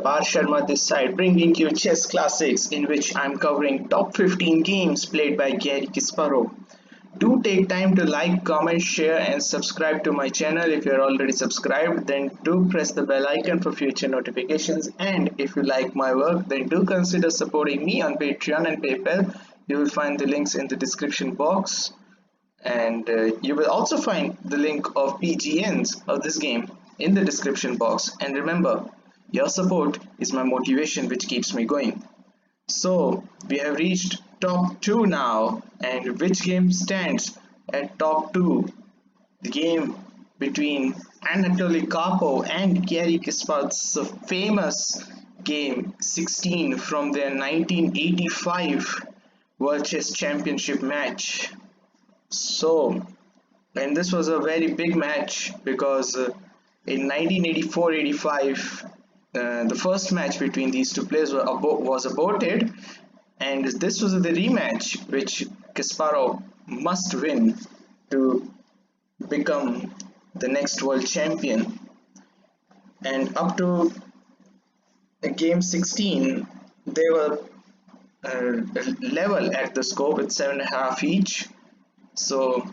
Par Sharma this side, bringing you chess classics in which I'm covering top 15 games played by Garry Kasparov. Do take time to like, comment, share, and subscribe to my channel. If you're already subscribed, then do press the bell icon for future notifications. And if you like my work, then do consider supporting me on Patreon and PayPal. You will find the links in the description box, and you will also find the link of PGNs of this game in the description box. And remember, your support is my motivation which keeps me going. So we have reached top 2 now, and which game stands at top 2? The game between Anatoly Karpov and Garry Kasparov, the famous game 16 from their 1985 World Chess Championship match. So, and this was a very big match because in 1984-85 the first match between these two players was aborted, and this was the rematch which Kasparov must win to become the next world champion. And up to game 16 they were level at the score with 7.5 each. So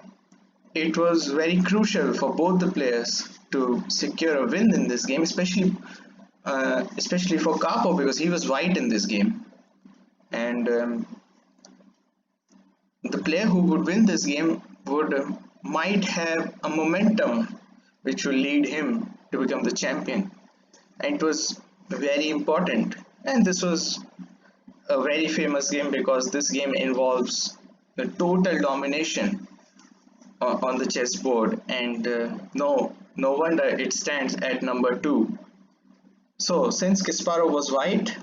it was very crucial for both the players to secure a win in this game, especially for Karpov because he was white in this game. And the player who would win this game would might have a momentum which will lead him to become the champion. And it was very important. And this was a very famous game because this game involves the total domination on the chessboard, and no wonder it stands at number 2. So since Kasparov was white,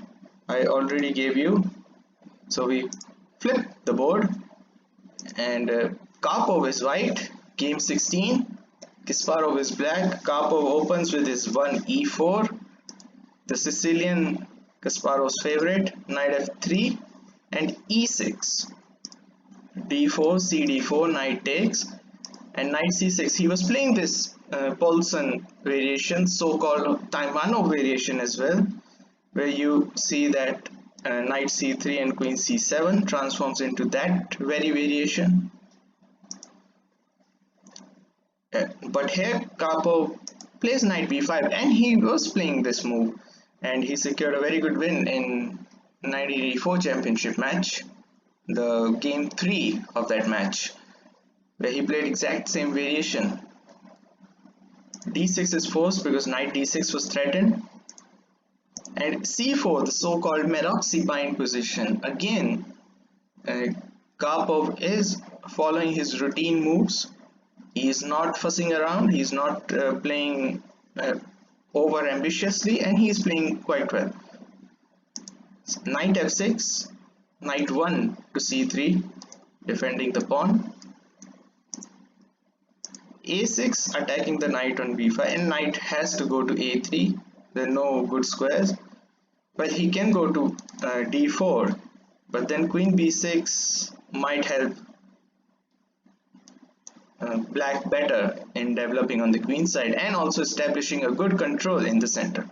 I already gave you, so we flip the board, and Karpov is white, game 16, Kasparov is black. Karpov opens with his 1 e4, the Sicilian Kasparov's favorite, knight f3 and e6, d4, cd4, knight takes, and knight c6. He was playing this Paulson variation, so-called Taimanov variation as well, where you see that knight c3 and queen c7 transforms into that very variation. But here Karpov plays knight b5, and he was playing this move, and he secured a very good win in 1984 championship match, the game 3 of that match, where he played exact same variation. d6 is forced because knight d6 was threatened, and c4, the so-called Maroczy bind position. Again, Karpov is following his routine moves. He is not fussing around, he is not playing over ambitiously, and he is playing quite well. Knight f6, knight 1 to c3, defending the pawn, a6, attacking the knight on b5, and knight has to go to a3. There are no good squares, but he can go to d4, but then queen b6 might help black better in developing on the queen side and also establishing a good control in the center.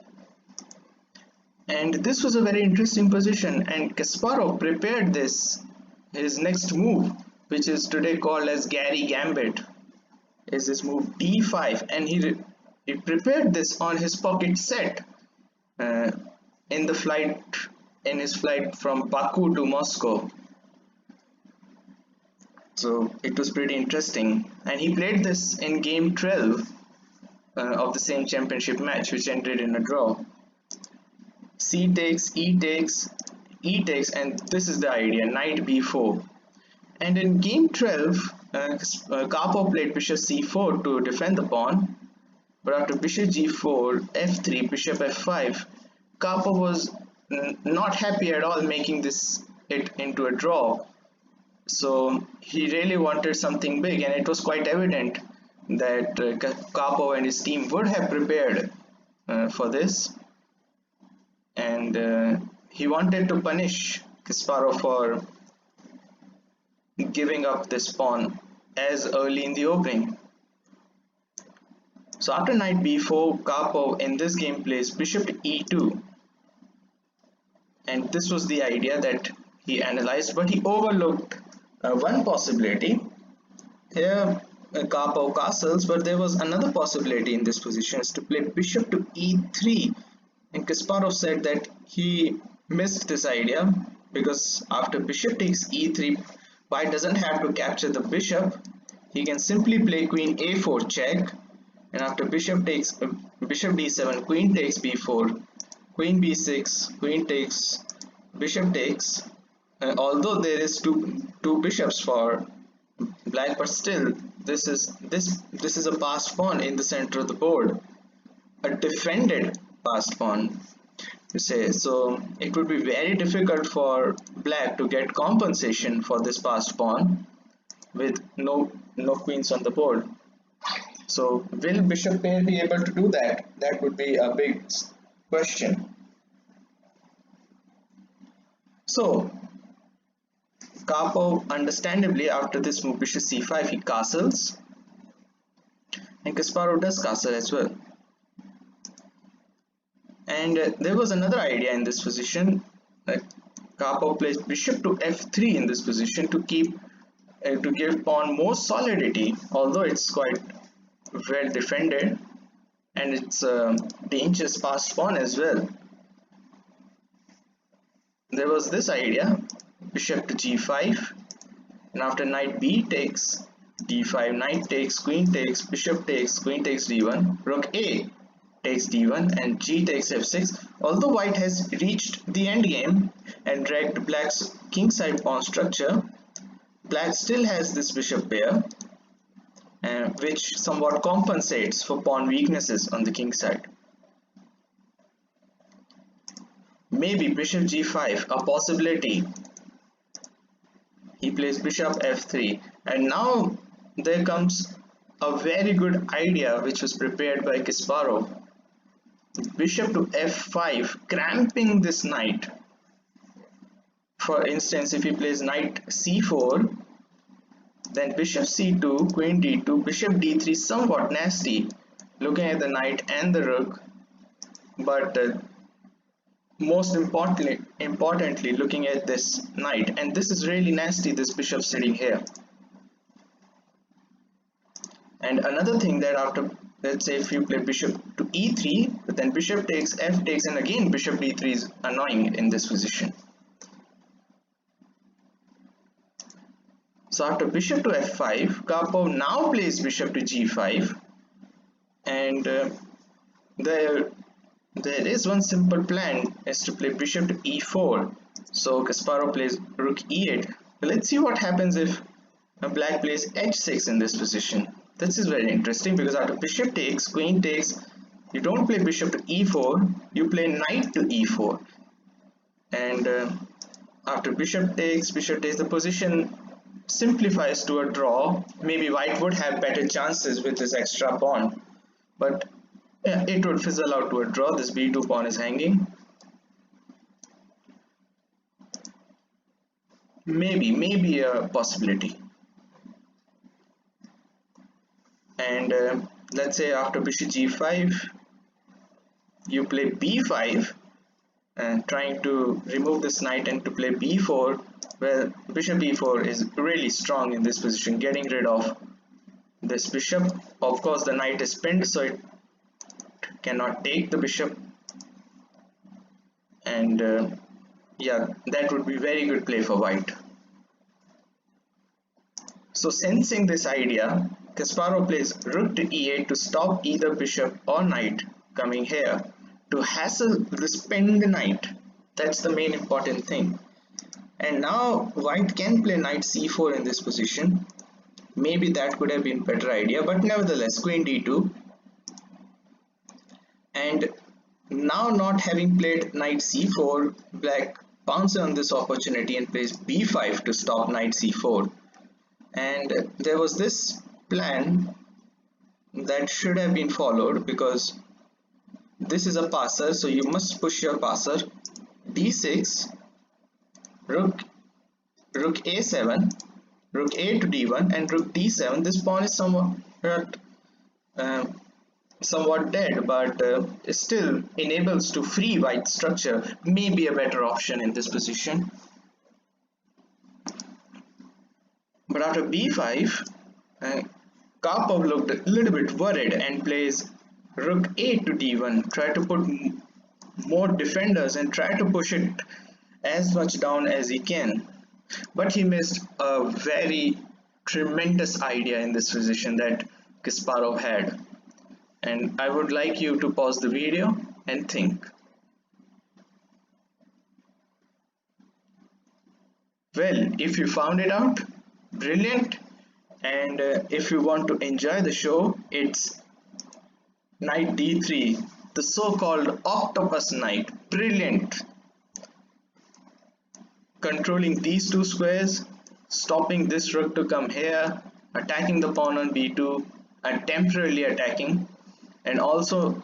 And this was a very interesting position, and Kasparov prepared this, his next move, which is today called as Garry Gambit, is this move d5, and he prepared this on his pocket set in his flight from Baku to Moscow. So it was pretty interesting, and he played this in game 12 of the same championship match, which ended in a draw. C takes, e takes, e takes, and this is the idea, knight b4. And in game 12 Karpov played bishop c4 to defend the pawn, but after bishop g4, f3, bishop f5, Karpov was not happy at all making it into a draw. So he really wanted something big, and it was quite evident that Karpov and his team would have prepared for this, and he wanted to punish Kasparov for giving up this pawn as early in the opening. So after knight b4, Karpov in this game plays bishop to e2, and this was the idea that he analyzed, but he overlooked one possibility. Here Karpov castles, but there was another possibility in this position, is to play bishop to e3, and Kasparov said that he missed this idea because after bishop takes e3, white doesn't have to capture the bishop. He can simply play queen a4 check, and after bishop takes bishop d7, queen takes b4, queen b6, queen takes, bishop takes. Although there is two bishops for black, but still this is a passed pawn in the center of the board, a defended passed pawn, you say. So it would be very difficult for black to get compensation for this passed pawn with no queens on the board. So will bishop pair be able to do that? That would be a big question. So Karpov, understandably, after this move bishop c5, he castles, and Kasparov does castle as well. And there was another idea in this position, that Karpov plays bishop to f3 in this position to keep to give pawn more solidity, although it's quite well defended and it's a dangerous passed pawn as well. There was this idea, bishop to g5, and after knight b takes d5, knight takes, queen takes, bishop takes, queen takes d1, rook a takes d1, and g takes f6. Although white has reached the endgame and dragged black's kingside pawn structure, black still has this bishop pair, which somewhat compensates for pawn weaknesses on the king side. Maybe bishop g5, a possibility. He plays bishop f3, and now there comes a very good idea which was prepared by Kasparov. Bishop to f5, cramping this knight. For instance, if he plays knight c4, then bishop c2, queen d2, bishop d3, somewhat nasty, looking at the knight and the rook, but most importantly looking at this knight, and this is really nasty, this bishop sitting here. And another thing, that after, let's say if you play bishop to e3, but then bishop takes, f takes, and again bishop d3 is annoying in this position. So after bishop to f5, Karpov now plays bishop to g5, and there is one simple plan, is to play bishop to e4. So Kasparov plays rook e8. Let's see what happens if black plays h6 in this position. This is very interesting, because after bishop takes, queen takes, you don't play bishop to e4, you play knight to e4. And after bishop takes, the position simplifies to a draw. Maybe white would have better chances with this extra pawn, but yeah, it would fizzle out to a draw. This b2 pawn is hanging. Maybe a possibility. And let's say after bishop g5, you play b5, and trying to remove this knight, and to play b4. Well, bishop e4 is really strong in this position, getting rid of this bishop. Of course, the knight is pinned, so it cannot take the bishop, and yeah, that would be very good play for white. So sensing this idea, Kasparov plays rook to e8 to stop either bishop or knight coming here, to hassle this pinned knight. That's the main important thing. And now white can play knight c4 in this position. Maybe that could have been a better idea, but nevertheless, queen d2. And now, not having played knight c4, black pounces on this opportunity and plays b5 to stop knight c4. And there was this plan that should have been followed, because this is a passer, so you must push your passer. d6, rook a7, rook a to d1, and rook d7. This pawn is somewhat somewhat dead, but still enables to free white structure, may be a better option in this position. But after b5, Karpov looked a little bit worried and plays rook a to d1, try to put more defenders and try to push it as much down as he can. But he missed a very tremendous idea in this position that Kasparov had. And I would like you to pause the video and think. Well, if you found it out, brilliant. And if you want to enjoy the show, it's knight d3, the so-called octopus knight. Brilliant. Controlling these two squares, stopping this rook to come here, attacking the pawn on b2, and temporarily attacking, and also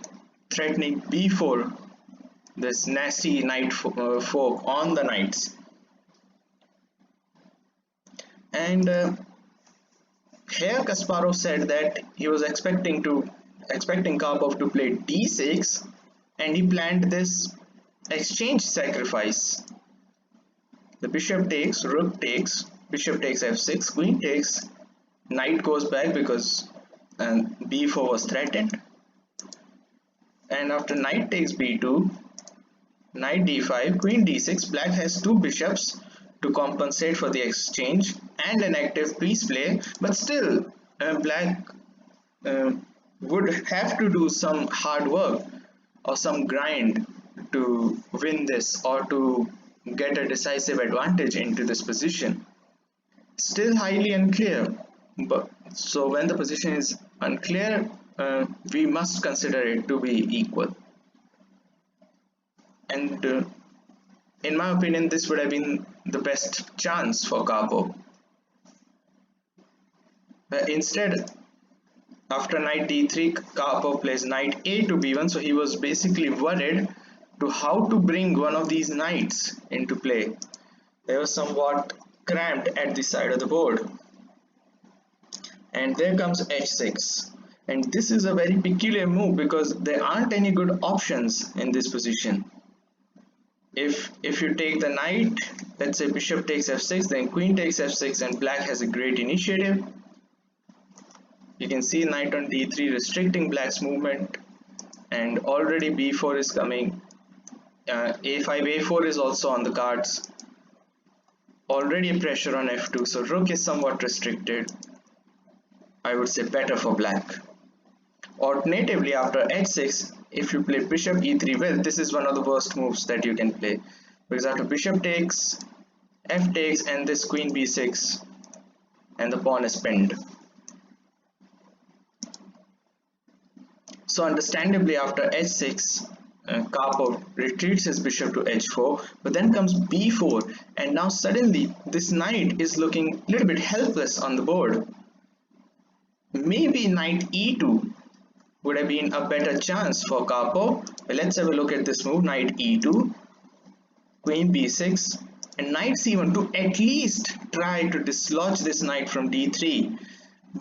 threatening b4, this nasty knight fork on the knights. And here Kasparov said that he was expecting Karpov to play d6, and he planned this exchange sacrifice. The bishop takes, rook takes, bishop takes f6, queen takes, knight goes back because b4 was threatened. And after knight takes b2, knight d5, queen d6, black has two bishops to compensate for the exchange and an active piece play, but still black would have to do some hard work or some grind to win this or to get a decisive advantage into this position. Still highly unclear, but so when the position is unclear, we must consider it to be equal. And in my opinion, this would have been the best chance for Karpov. Instead, after knight d3, Karpov plays knight a to b1, so he was basically worried to how to bring one of these knights into play. They were somewhat cramped at the side of the board. And there comes h6. And this is a very peculiar move because there aren't any good options in this position. If you take the knight, let's say bishop takes f6, then queen takes f6, and black has a great initiative. You can see knight on d3 restricting black's movement, and already b4 is coming. a5, a4 is also on the cards. Already a pressure on f2, so rook is somewhat restricted. I would say better for black. Alternatively, after h6, if you play bishop e3, well, this is one of the worst moves that you can play, because after bishop takes, f takes, and this queen b6, and the pawn is pinned. So understandably, after h6, Karpov retreats his bishop to h4, but then comes b4, and now suddenly this knight is looking a little bit helpless on the board. Maybe knight e2 would have been a better chance for Karpov. Well, let's have a look at this move. Knight e2, queen b6, and knight c1 to at least try to dislodge this knight from d3.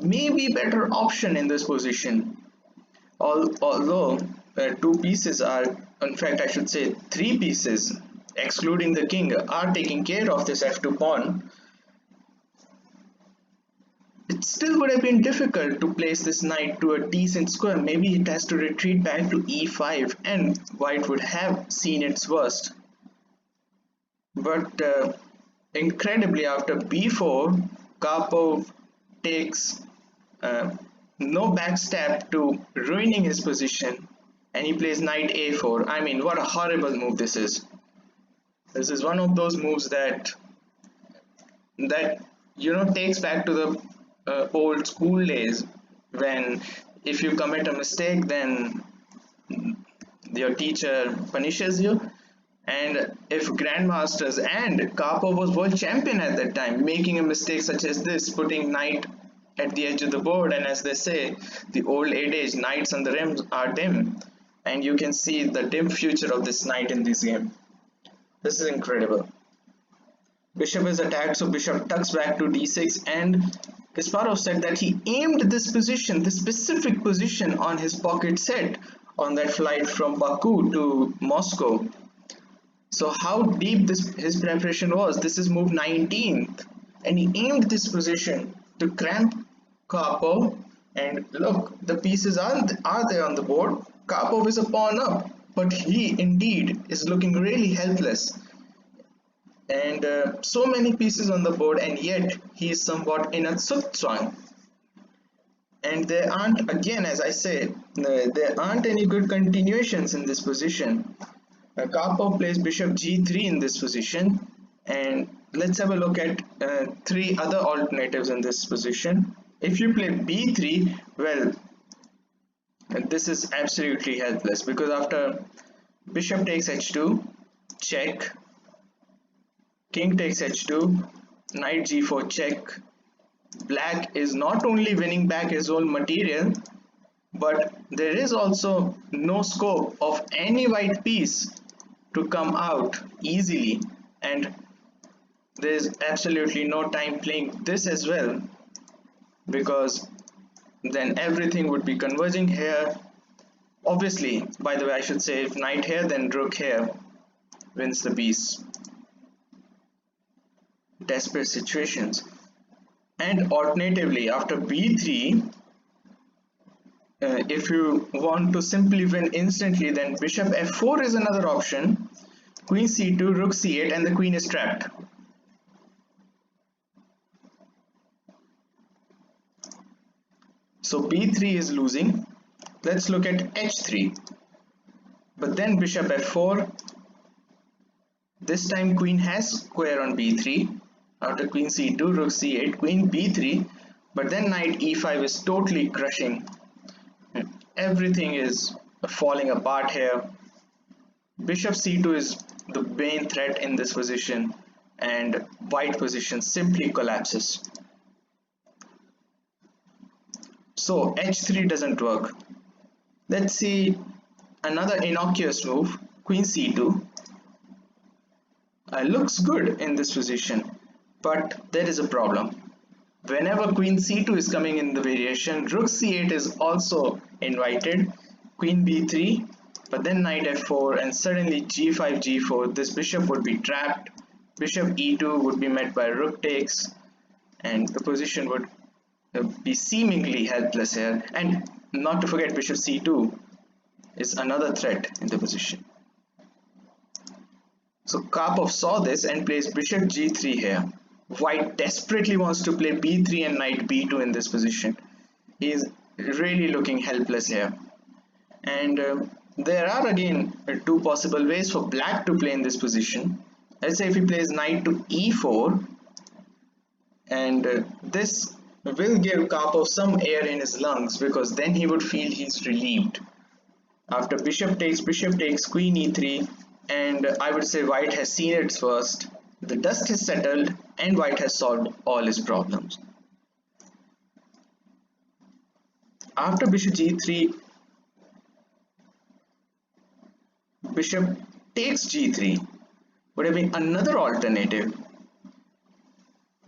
Maybe better option in this position. Although two pieces are, in fact I should say three pieces, excluding the king, are taking care of this f2 pawn, it still would have been difficult to place this knight to a decent square. Maybe it has to retreat back to e5 and white would have seen its worst. But incredibly, after b4, Karpov takes no backstab to ruining his position, and he plays knight a4. I mean, what a horrible move this is. This is one of those moves that takes back to the old school days, when if you commit a mistake, then your teacher punishes you. And if grandmasters, and Karpov was world champion at that time, making a mistake such as this, putting knight at the edge of the board, and as they say, the old adage, knights on the rims are dim, and you can see the dim future of this knight in this game. This is incredible. Bishop is attacked, so bishop tucks back to d6, and Kasparov said that he aimed this position, this specific position, on his pocket set on that flight from Baku to Moscow. So how deep his preparation was. This is move 19th, and he aimed this position to cramp Karpov. And look, the pieces are there on the board. Karpov is a pawn up, but he indeed is looking really helpless. And so many pieces on the board, and yet he is somewhat in a zugzwang. And there aren't, again, as I say, there aren't any good continuations in this position. Karpov plays bishop g3 in this position, and let's have a look at three other alternatives in this position. If you play b3, well, this is absolutely helpless, because after bishop takes h2, check, king takes h2, knight g4 check, black is not only winning back his own material, but there is also no scope of any white piece to come out easily, and there is absolutely no time playing this as well, because then everything would be converging here. Obviously, by the way, I should say, if knight here, then rook here wins the piece. Desperate situations. And alternatively, after b3, if you want to simply win instantly, then bishop f4 is another option, queen c2, rook c8, and the queen is trapped. So b3 is losing. Let's look at h3. But then bishop f4. This time queen has square on b3. After queen c2, rook c8, queen b3. But then knight e5 is totally crushing. Everything is falling apart here. Bishop c2 is the main threat in this position, and white position simply collapses. So h3 doesn't work. Let's see another innocuous move, queen c2. Looks good in this position, but there is a problem. Whenever queen c2 is coming in the variation, rook c8 is also invited, queen b3, but then knight f4, and suddenly g5, g4, this bishop would be trapped, bishop e2 would be met by rook takes, and the position would be seemingly helpless here. And not to forget, bishop c2 is another threat in the position. So Karpov saw this and plays bishop g3 here. White desperately wants to play b3 and knight b2 in this position. He is really looking helpless here. And there are again two possible ways for black to play in this position. Let's say if he plays knight to e4, and this will give Karpov some air in his lungs, because then he would feel he's relieved. After bishop takes, queen e3, and I would say white has seen its worst. The dust has settled and white has solved all his problems. After bishop g3, bishop takes g3 would have been another alternative.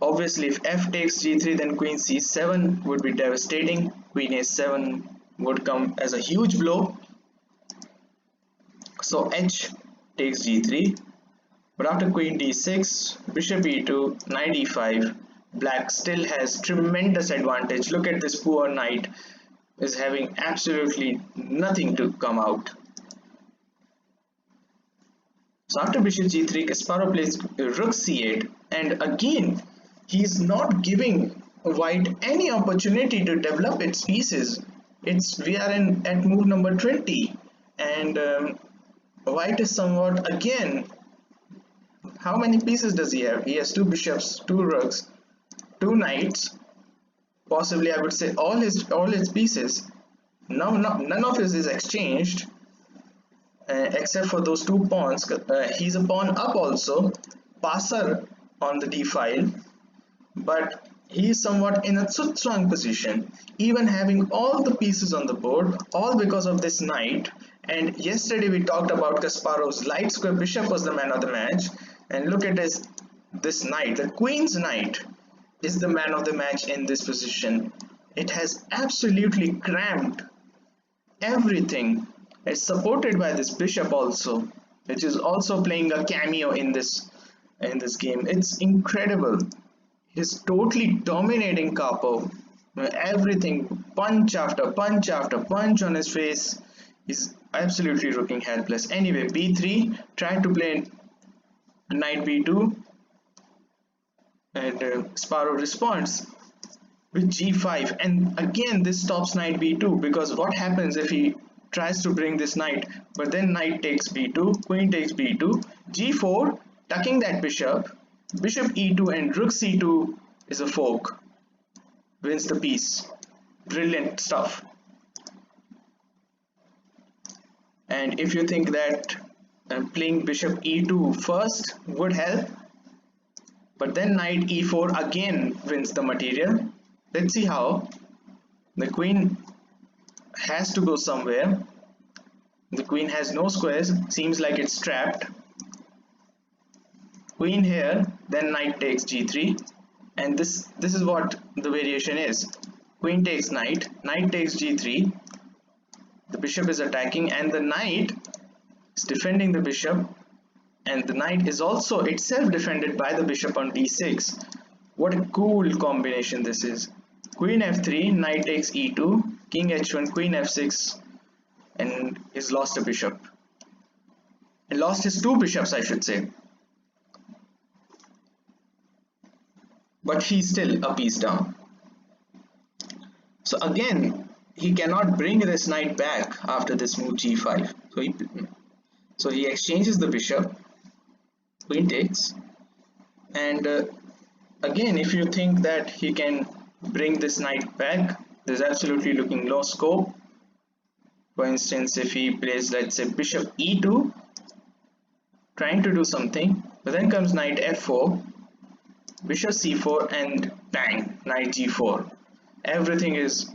Obviously, if f takes g3, then queen c7 would be devastating. Queen a7 would come as a huge blow. So h takes g3. But after queen d6, bishop e2, knight e5, black still has tremendous advantage. Look at this poor knight is having absolutely nothing to come out. So after bishop g3, Kasparov plays rook c8, and again he's not giving white any opportunity to develop its pieces. We are at move number 20, and white is somewhat, again, how many pieces does he have? He has two bishops, two rooks, two knights, possibly I would say all his pieces. Now none of his is exchanged, except for those two pawns. He's a pawn up also, passer on the d file, but he is somewhat in a zugzwang position, even having all the pieces on the board, all because of this knight. And yesterday we talked about Kasparov's light square bishop was the man of the match, and look at this knight, the queen's knight, is the man of the match in this position. It has absolutely cramped everything. It's supported by this bishop also, which is also playing a cameo in this game. It's incredible. He's totally dominating Karpov. Everything, punch after punch after punch on his face. He's absolutely looking helpless. Anyway, b3, tried to play knight b2, and Kasparov responds with g5, and again this stops knight b2, because what happens if he tries to bring this knight, but then knight takes b2, queen takes b2, g4, tucking that bishop, bishop e2, and rook c2 is a fork, wins the piece. Brilliant stuff. And if you think that playing bishop e2 first would help, but then knight e4 again wins the material. Let's see how. The queen has to go somewhere. The queen has no squares, seems like it's trapped. Queen here, then knight takes g3, and this is what the variation is. Queen takes knight, knight takes g3, the bishop is attacking, and the knight is defending the bishop, and the knight is also itself defended by the bishop on d6. What a cool combination this is. Queen f3, knight takes e2, king h1, queen f6, and he's lost a bishop. He lost his two bishops, I should say. But he's still a piece down. So again, he cannot bring this knight back after this move g5. So he exchanges the bishop, queen takes, and again, if you think that he can bring this knight back, there's absolutely looking no scope. For instance, if he plays, let's say, bishop e2, trying to do something, but then comes knight f4, bishop c4, and bang, knight g4. Everything is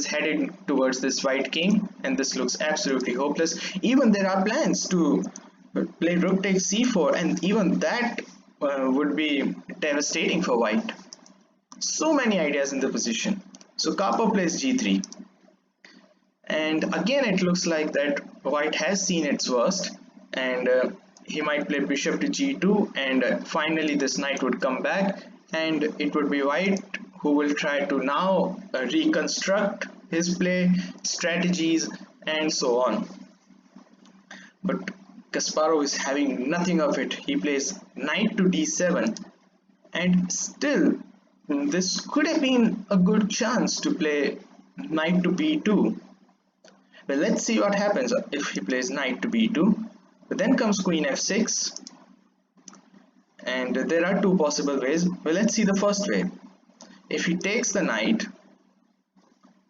headed towards this white king, and this looks absolutely hopeless. Even there are plans to play rook takes c4, and even that would be devastating for white. So many ideas in the position. So Karpov plays g3, and again it looks like that white has seen its worst, and he might play bishop to g2, and finally this knight would come back, and it would be white who will try to now reconstruct his play strategies and so on. But Kasparov is having nothing of it. He plays knight to d7, and still this could have been a good chance to play knight to b2. Well, let's see what happens if he plays knight to b2. But then comes queen f6, and there are two possible ways. Well, let's see the first way. If he takes the knight,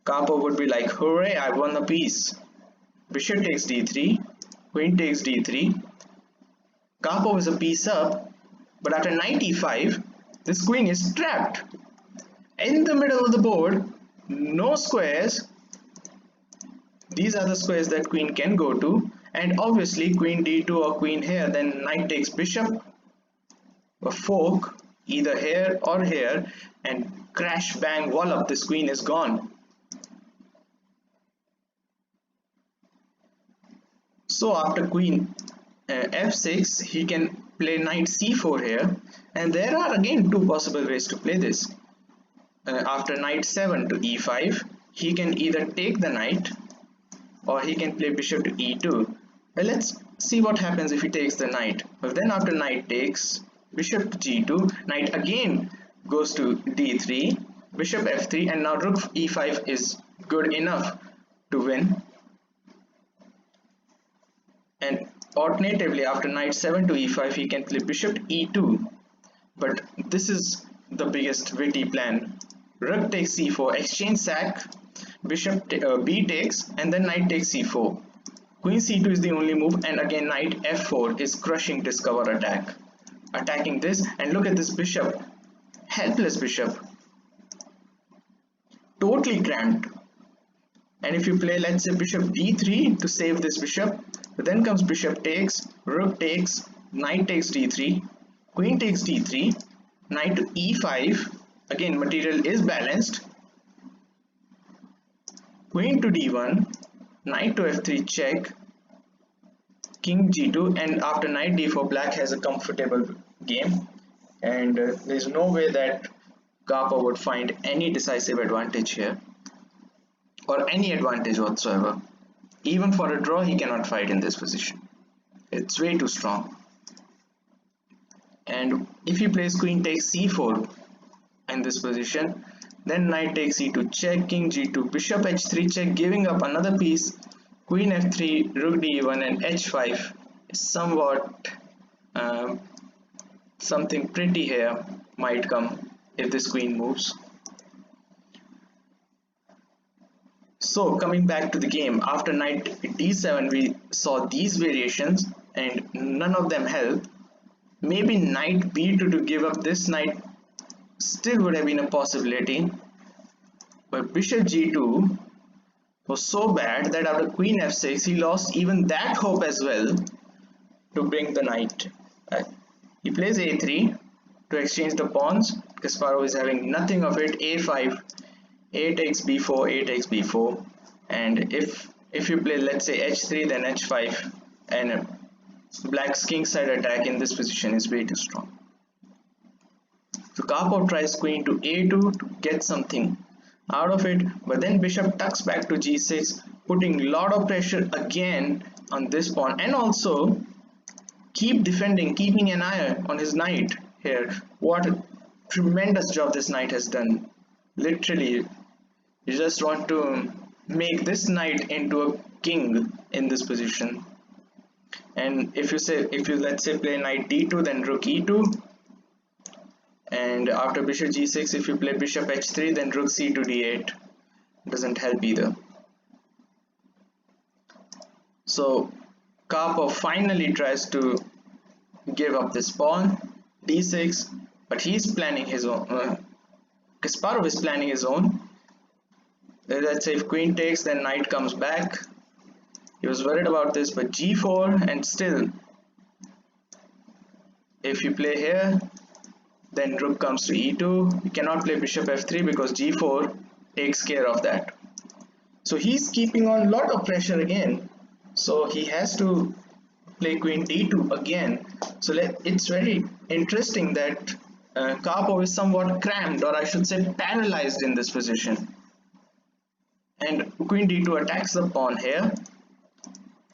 Karpov would be like, hooray, I won a piece. Bishop takes d3, queen takes d3. Karpov is a piece up, but after knight e5, this queen is trapped in the middle of the board. No squares. These are the squares that queen can go to, and obviously queen d2 or queen here, then knight takes bishop, a fork either here or here, and crash bang wallop, this queen is gone. So after queen f6, he can play knight c4 here, and there are again two possible ways to play this. After knight 7 to e5, he can either take the knight, or he can play bishop to e2. Well, let's see what happens if he takes the knight. Well, then after knight takes, bishop to g2, knight again goes to d3, bishop f3, and now rook e5 is good enough to win. And alternatively, after knight 7 to e5, he can play bishop e2, but this is the biggest witty plan. Rook takes c4, exchange sack, bishop b takes, and then knight takes c4. Queen c2 is the only move, and again knight f4 is crushing discover attack. Attacking this, and look at this bishop, helpless bishop, totally cramped. And if you play, let's say, bishop d3 to save this bishop, but then comes bishop takes, rook takes, knight takes d3, queen takes d3, Knight to e5, again material is balanced. Queen to d1, knight to f3 check, king g2, and after knight d4 black has a comfortable game, and there's no way that Karpov would find any decisive advantage here or any advantage whatsoever. Even for a draw he cannot fight in this position. It's way too strong. And if he plays queen takes c4 in this position, then knight takes e2 check, king g2, bishop h3 check, giving up another piece, queen f3, rook d1, and h5 is somewhat something pretty here might come if this queen moves. So coming back to the game, after knight d7 we saw these variations and none of them help. Maybe knight b2 to give up this knight still would have been a possibility, but bishop g2 was so bad that after queen f6 he lost even that hope as well to bring the knight back. He plays a3 to exchange the pawns. Kasparov is having nothing of it. a5, a takes b4, a takes b4, and if you play let's say h3 then h5, and black's kingside attack in this position is way too strong. So Karpov tries queen to a2 to get something out of it, but then bishop tucks back to g6, putting a lot of pressure again on this pawn, and also keep defending, keeping an eye on his knight here. What a tremendous job this knight has done. Literally, you just want to make this knight into a king in this position. And if you let's say play knight d2 then rook e2, and after bishop g6 if you play bishop h3 then rook c to d8, doesn't help either. So Karpov finally tries to give up this pawn, d6, but he's planning his own. Kasparov is planning his own. Let's say if queen takes then knight comes back. He was worried about this, but g4, and still if you play here then rook comes to e2. You cannot play bishop f3 because g4 takes care of that. So he's keeping on a lot of pressure again, so he has to play queen d2 again. So it's very interesting that Karpov is somewhat cramped, or I should say paralyzed in this position, and queen d2 attacks the pawn here.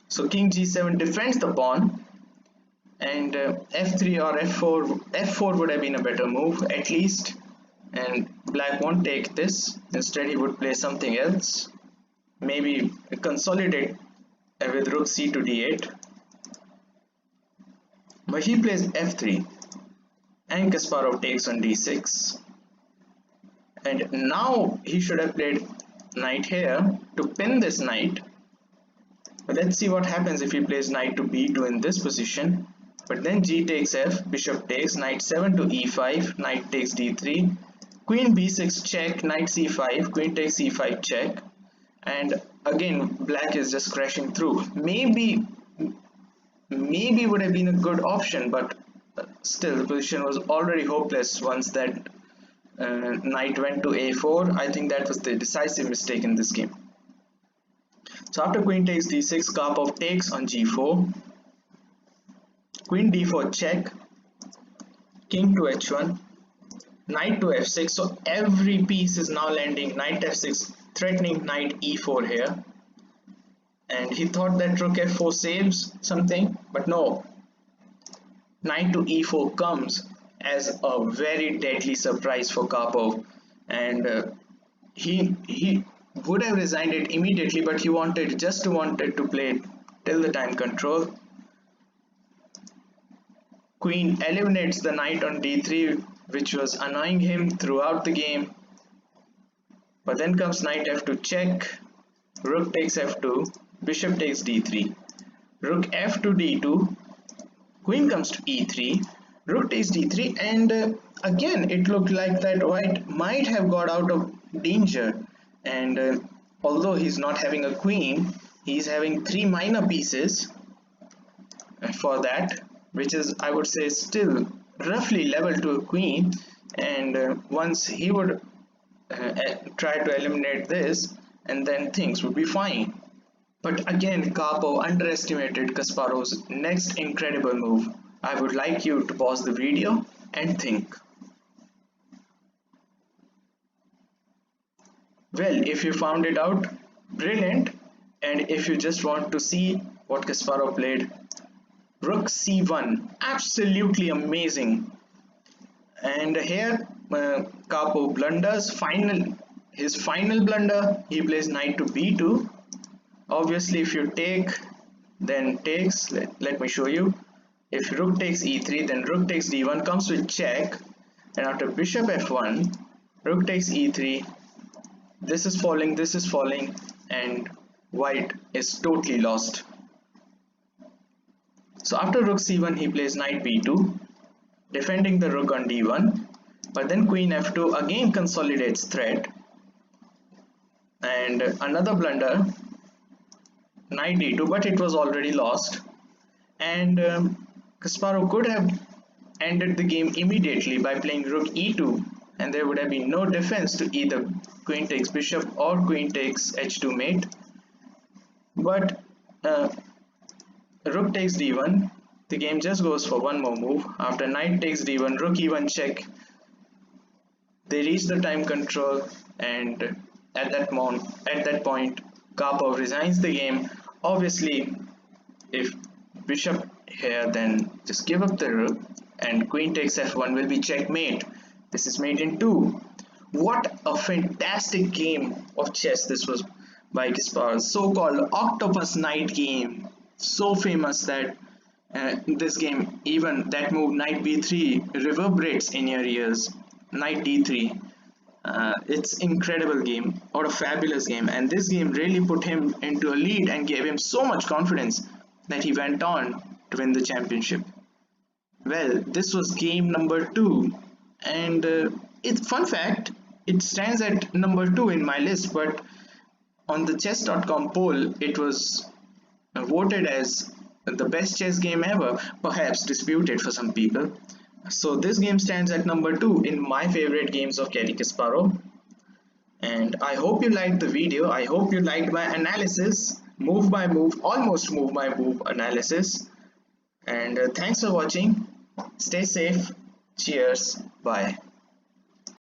So king g7 defends the pawn, and f3 or f4 would have been a better move at least, and black won't take this. Instead he would play something else, maybe consolidate with rook c to d8, but he plays f3 and Kasparov takes on d6, and now he should have played knight here to pin this knight. But let's see what happens if he plays knight to b2 in this position. But then g takes f, bishop takes, knight 7 to e5, knight takes d3, queen b6 check, knight c5, queen takes c5 check, and again black is just crashing through. Maybe would have been a good option, but still the position was already hopeless once that knight went to a4. I think that was the decisive mistake in this game. So after queen takes d6, Karpov takes on g4, queen d4 check, king to h1, knight to f6. So every piece is now landing. Knight f6 threatening knight e4 here, and he thought that rook f4 saves something, but no, knight to e4 comes as a very deadly surprise for Karpov, and he would have resigned it immediately, but he wanted to play till the time control. Queen eliminates the knight on d3, which was annoying him throughout the game. But then comes knight f2 check, rook takes f2, bishop takes d3, rook f to d2, queen comes to e3, rook takes d3, and again it looked like that white might have got out of danger. And although he's not having a queen, he's having 3 minor pieces for that, which is, I would say, still roughly level to a queen, and once he would try to eliminate this, and then things would be fine. But again, Karpov underestimated Kasparov's next incredible move. I would like you to pause the video and think. Well, if you found it out, brilliant. And if you just want to see what Kasparov played, Rook C1, absolutely amazing. And here Karpov blunders. His final blunder, he plays knight to b2. Obviously, if you take, then takes. Let me show you. If rook takes e3, then rook takes d1 comes with check, and after bishop f1, rook takes e3. This is falling, and white is totally lost. So after rook c1, he plays knight b2, defending the rook on d1, but then queen f2 again consolidates threat, and another blunder, knight d2, but it was already lost, and Kasparov could have ended the game immediately by playing rook e2, and there would have been no defense to either queen takes bishop or queen takes h2 mate. But rook takes d1, the game just goes for one more move. After knight takes d1, rook e1 check, they reach the time control, and at that point Karpov resigns the game. Obviously, if bishop here, then just give up the rook, and queen takes f1 will be checkmate. This is mate in 2. What a fantastic game of chess this was by Kasparov, so-called Octopus Knight game. So famous that this game, even that move knight b3 reverberates in your ears. Knight d3. It's incredible game, or a fabulous game, and this game really put him into a lead and gave him so much confidence that he went on to win the championship. Well, this was game number 2, and it's fun fact, it stands at number 2 in my list, but on the chess.com poll it was voted as the best chess game ever, perhaps disputed for some people. So this game stands at number 2 in my favorite games of Garry Kasparov. And I hope you liked the video. I hope you liked my analysis, move by move, almost move by move analysis. And thanks for watching. Stay safe. Cheers. Bye.